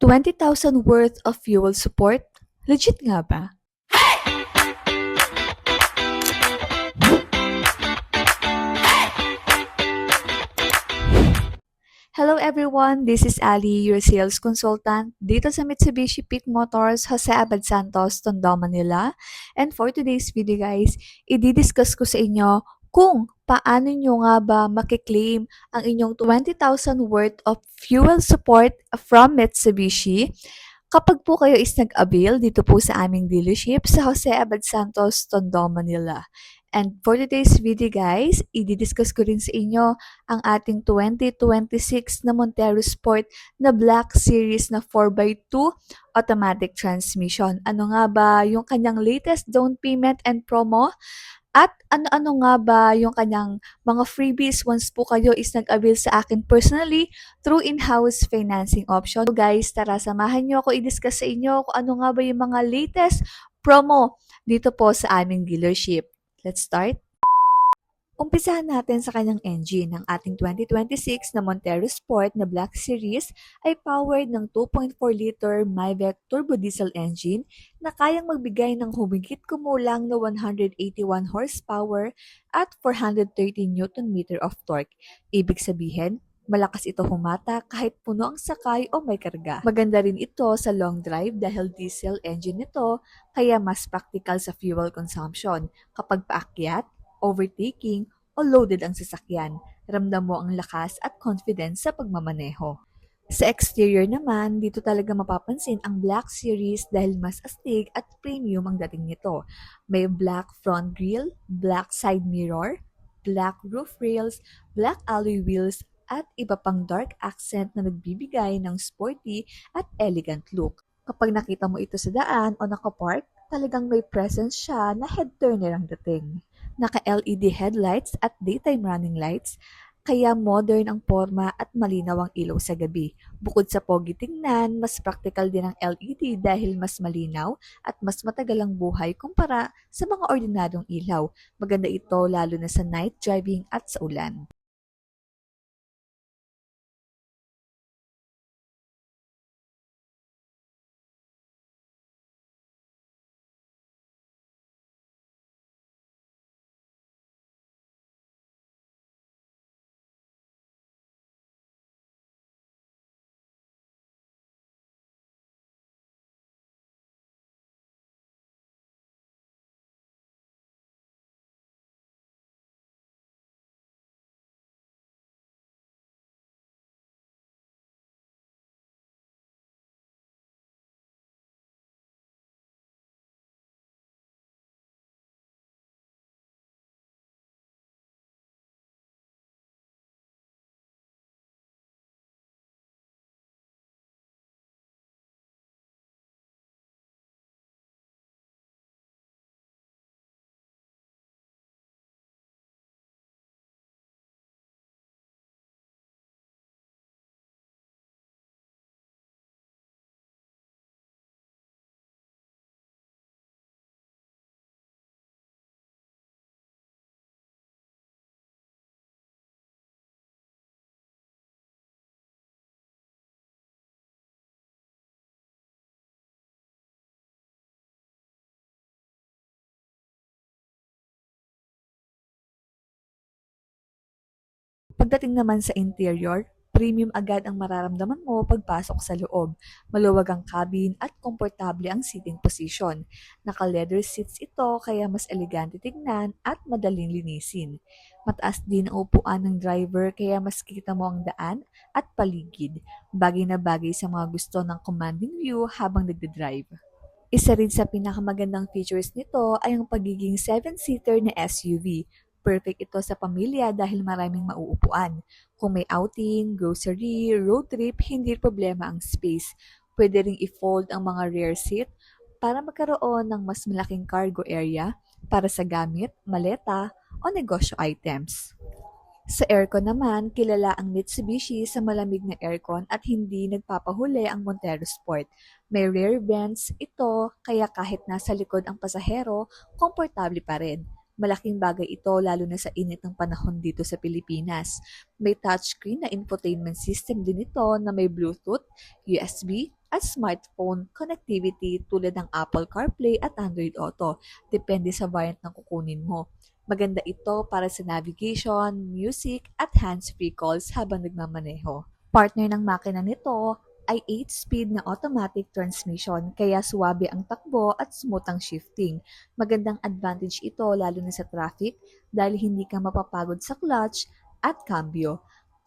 20,000 worth of fuel support? Legit nga ba? Hello everyone, this is Ali, your sales consultant dito sa Mitsubishi Peak Motors, Jose Abad Santos, Tondo, Manila. And for today's video guys, i-discuss ko sa inyo kung paano nyo nga ba makiklaim ang inyong 20,000 worth of fuel support from Mitsubishi kapag po kayo is nag-avail dito po sa aming dealership sa Jose Abad Santos, Tondo, Manila. And for today's video guys, i-discuss ko rin sa inyo ang ating 2026 na Montero Sport na Black Series na 4x2 automatic transmission. Ano nga ba yung kanyang latest down payment and promo? At ano-ano nga ba yung kanyang mga freebies once po kayo is nag-avail sa akin personally through in-house financing option. So guys, tara samahan nyo ako i-discuss sa inyo kung ano nga ba yung mga latest promo dito po sa aming dealership. Let's start. Umpisahan natin sa kanyang engine. Ang ating 2026 na Montero Sport na Black Series ay powered ng 2.4-liter Myvec turbo diesel engine na kayang magbigay ng humigit kumulang na 181 horsepower at 430 Nm of torque. Ibig sabihin, malakas ito humata kahit puno ang sakay o may karga. Maganda rin ito sa long drive dahil diesel engine nito kaya mas practical sa fuel consumption. Kapag paakyat, overtaking, o loaded ang sasakyan, ramdam mo ang lakas at confidence sa pagmamaneho. Sa exterior naman, dito talaga mapapansin ang Black Series dahil mas astig at premium ang dating nito. May black front grille, black side mirror, black roof rails, black alloy wheels, at iba pang dark accent na nagbibigay ng sporty at elegant look. Kapag nakita mo ito sa daan o nakapark, talagang may presence siya na head turner ang dating. Naka-LED headlights at daytime running lights, kaya modern ang forma at malinaw ang ilaw sa gabi. Bukod sa pogi tingnan, mas practical din ang LED dahil mas malinaw at mas matagal ang buhay kumpara sa mga ordinaryong ilaw. Maganda ito lalo na sa night driving at sa ulan. Pagdating naman sa interior, premium agad ang mararamdaman mo pagpasok sa loob. Maluwag ang cabin at komportable ang seating position. Naka-leather seats ito kaya mas elegante tignan at madaling linisin. Mataas din ang upuan ng driver kaya mas kita mo ang daan at paligid. Bagay na bagay sa mga gusto ng commanding view habang nagde-drive. Isa rin sa pinakamagandang features nito ay ang pagiging 7-seater na SUV. Perfect ito sa pamilya dahil maraming mauupuan. Kung may outing, grocery, road trip, hindi problema ang space. Pwede ring i-fold ang mga rear seat para magkaroon ng mas malaking cargo area para sa gamit, maleta, o negosyo items. Sa aircon naman, kilala ang Mitsubishi sa malamig na aircon at hindi nagpapahuli ang Montero Sport. May rear vents ito kaya kahit nasa likod ang pasahero, komportable pa rin. Malaking bagay ito lalo na sa init ng panahon dito sa Pilipinas. May touchscreen na infotainment system din ito na may Bluetooth, USB at smartphone connectivity tulad ng Apple CarPlay at Android Auto. Depende sa variant ng kukunin mo. Maganda ito para sa navigation, music, at hands-free calls habang nagmamaneho. Partner ng makina nito ay 8-speed na automatic transmission kaya suwabe ang takbo at smooth ang shifting. Magandang advantage ito lalo na sa traffic dahil hindi ka mapapagod sa clutch at cambio.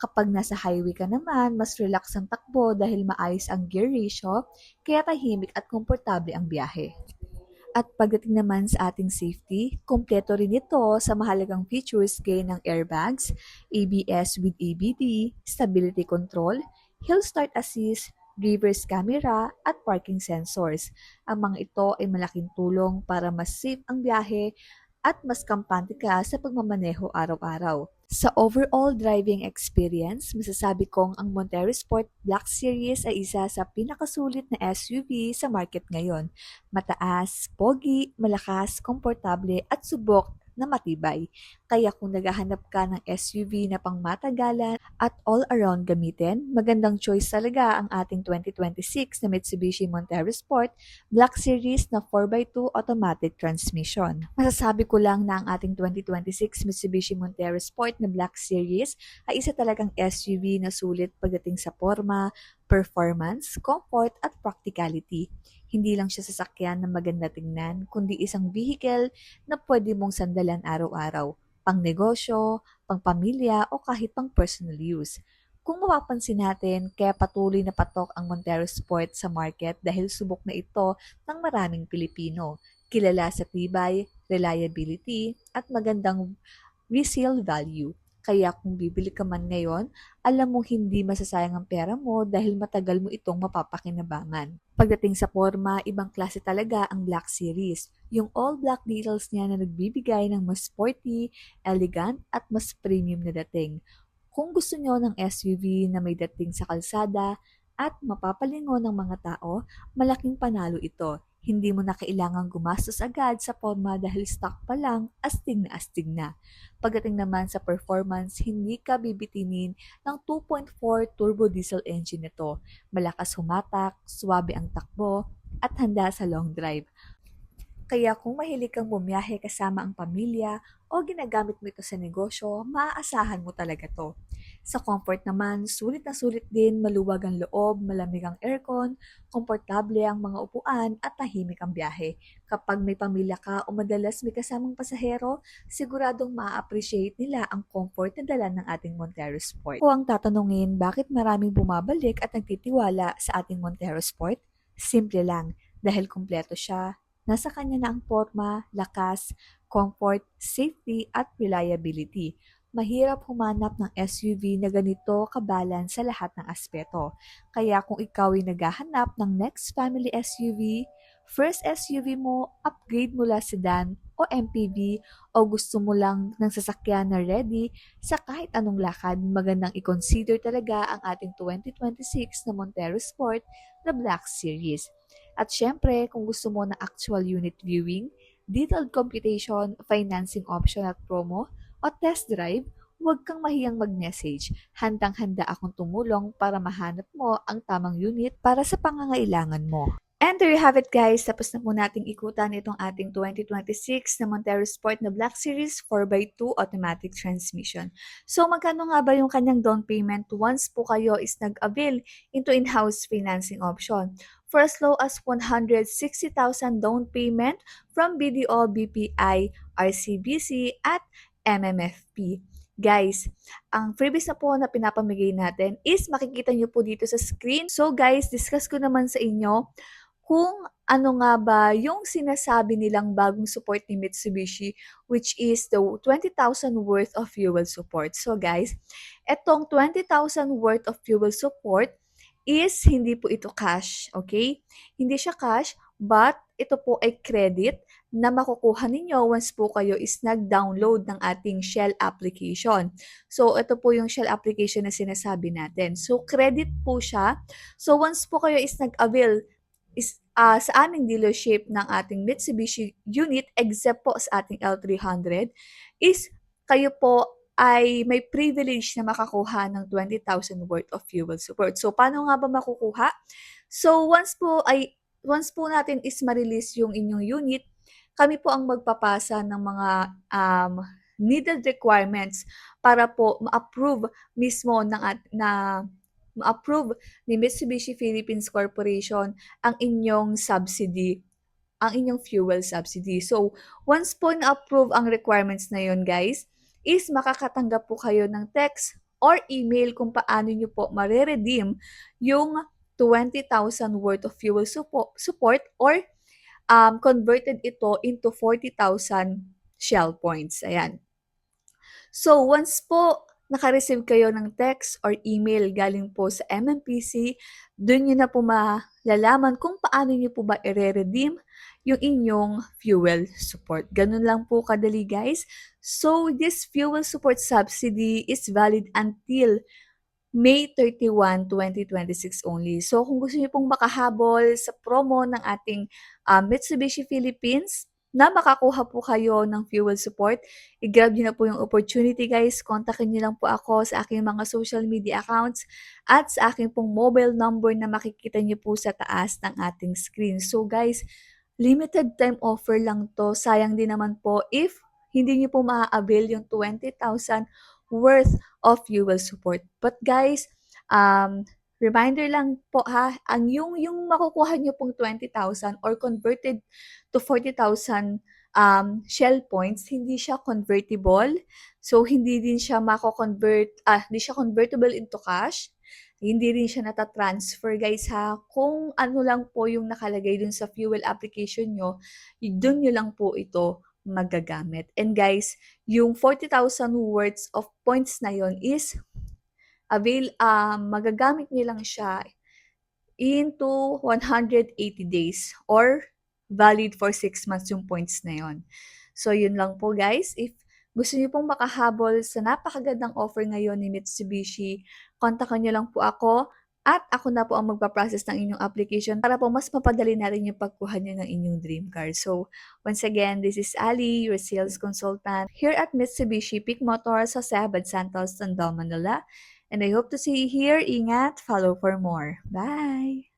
Kapag nasa highway ka naman, mas relax ang takbo dahil maayos ang gear ratio, kaya tahimik at komportable ang biyahe. At pagdating naman sa ating safety, kumpleto rin ito sa mahalagang features gaya ng airbags, ABS with ABD, stability control, hill start assist, reverse camera, at parking sensors. Ang mga ito ay malaking tulong para mas safe ang biyahe at mas kampante ka sa pagmamaneho araw-araw. Sa overall driving experience, masasabi kong ang Montero Sport Black Series ay isa sa pinakasulit na SUV sa market ngayon. Mataas, pogi, malakas, komportable at subok na matibay. Kaya kung naghahanap ka ng SUV na pangmatagalan at all-around gamitin, magandang choice talaga ang ating 2026 na Mitsubishi Montero Sport Black Series na 4x2 automatic transmission. Masasabi ko lang na ang ating 2026 Mitsubishi Montero Sport na Black Series ay isa talagang SUV na sulit pagdating sa forma, performance, comfort at practicality. Hindi lang siya sasakyan na maganda tingnan, kundi isang vehicle na pwede mong sandalan araw-araw, pang negosyo, pang pamilya o kahit pang personal use. Kung mapapansin natin, kaya patuloy na patok ang Montero Sport sa market dahil subok na ito ng maraming Pilipino. Kilala sa tibay, reliability at magandang resale value. Kaya kung bibili ka man ngayon, alam mo hindi masasayang ang pera mo dahil matagal mo itong mapapakinabangan. Pagdating sa forma, ibang klase talaga ang Black Series. Yung all-black details niya na nagbibigay ng mas sporty, elegant at mas premium na dating. Kung gusto nyo ng SUV na may dating sa kalsada at mapapalingon ng mga tao, malaking panalo ito. Hindi mo na kailangang gumastos agad sa forma dahil stock pa lang, astig na astig na. Pagdating naman sa performance, hindi ka bibitinin ng 2.4 turbo diesel engine nito. Malakas humatak, suwabe ang takbo, at handa sa long drive. Kaya kung mahilig kang bumiyahe kasama ang pamilya o ginagamit mo ito sa negosyo, maaasahan mo talaga to. Sa comfort naman, sulit na sulit din, maluwag ang loob, malamig ang aircon, komportable ang mga upuan at tahimik ang biyahe. Kapag may pamilya ka o madalas may kasamang pasahero, siguradong ma-appreciate nila ang comfort na dala ng ating Montero Sport. Kung ang tatanungin bakit maraming bumabalik at nagtitiwala sa ating Montero Sport, simple lang, dahil kumpleto siya. Nasa kanya na ang forma, lakas, comfort, safety at reliability. Mahirap humanap ng SUV na ganito kabalance sa lahat ng aspeto. Kaya kung ikaw ay naghahanap ng next family SUV, first SUV mo, upgrade mula sedan o MPV o gusto mo lang ng sasakyan na ready sa kahit anong lakad, magandang i-consider talaga ang ating 2026 na Montero Sport na Black Series. At syempre, kung gusto mo na actual unit viewing, detailed computation, financing option at promo, o test drive, huwag kang mahiyang mag-message. Handang-handa akong tumulong para mahanap mo ang tamang unit para sa pangangailangan mo. And there you have it guys, tapos na po nating ikutan itong ating 2026 na Montero Sport na Black Series 4x2 automatic transmission. So magkano nga ba yung kanyang down payment once po kayo is nag-avail into in-house financing option? For as low as 160,000 down payment from BDO, BPI, RCBC at MMFP. Guys, ang freebies na po na pinapamigay natin is makikita nyo po dito sa screen. So guys, discuss ko naman sa inyo kung ano nga ba yung sinasabi nilang bagong support ni Mitsubishi, which is the 20,000 worth of fuel support. So guys, etong 20,000 worth of fuel support is hindi po ito cash, okay? Hindi siya cash, but ito po ay credit na makukuha ninyo once po kayo is nag-download ng ating Shell application. So, ito po yung Shell application na sinasabi natin. So, credit po siya. So, once po kayo is nag-avail sa aming dealership ng ating Mitsubishi unit, except po sa ating L300, is kayo po ay may privilege na makakuha ng 20,000 worth of fuel support. So, paano nga ba makukuha? So, once po natin is ma-release yung inyong unit, kami po ang magpapasa ng mga needed requirements para po ma-approve mismo ma-approve ni Mitsubishi Philippines Corporation ang inyong subsidy, ang inyong fuel subsidy. So, once po na-approve ang requirements na yun, guys, is makakatanggap po kayo ng text or email kung paano nyo po mare-redeem yung 20,000 worth of fuel support or converted ito into 40,000 Shell points. Ayan. So, once po naka-receive kayo ng text or email galing po sa MMPC, dun nyo na po malalaman kung paano nyo po ba i-redeem yung inyong fuel support. Ganun lang po kadali, guys. So, this fuel support subsidy is valid until May 31, 2026 only. So, kung gusto niyo pong makahabol sa promo ng ating Mitsubishi Philippines na makakuha po kayo ng fuel support, i-grab niyo na po yung opportunity, guys. Kontakin niyo lang po ako sa aking mga social media accounts at sa aking pong mobile number na makikita niyo po sa taas ng ating screen. So, guys, limited time offer lang to. Sayang din naman po if hindi niyo po maa-avail yung 20,000 worth of fuel support. But guys, reminder lang po ha, yung makukuha niyo pong 20,000 or converted to 40,000 Shell points, hindi siya convertible. So, hindi din siya hindi siya convertible into cash. Hindi rin siya nata-transfer, guys ha. Kung ano lang po yung nakalagay dun sa fuel application nyo, dun nyo lang po ito magagamit. And guys, yung 40,000 worth of points na yon is magagamit niyo lang siya into 180 days or valid for 6 months yung points na yon. So, yun lang po, guys. If gusto niyo pong makahabol sa napakagandang offer ngayon ni Mitsubishi, kontakan niyo lang po ako at ako na po ang magpa-process ng inyong application para po mas mapadali na rin yung pagkuha niyo ng inyong dream car. So, once again, this is Ali, your sales consultant here at Mitsubishi Peak Motors sa Abad Santos, Tondo, Manila. And I hope to see you here. Ingat, follow for more. Bye!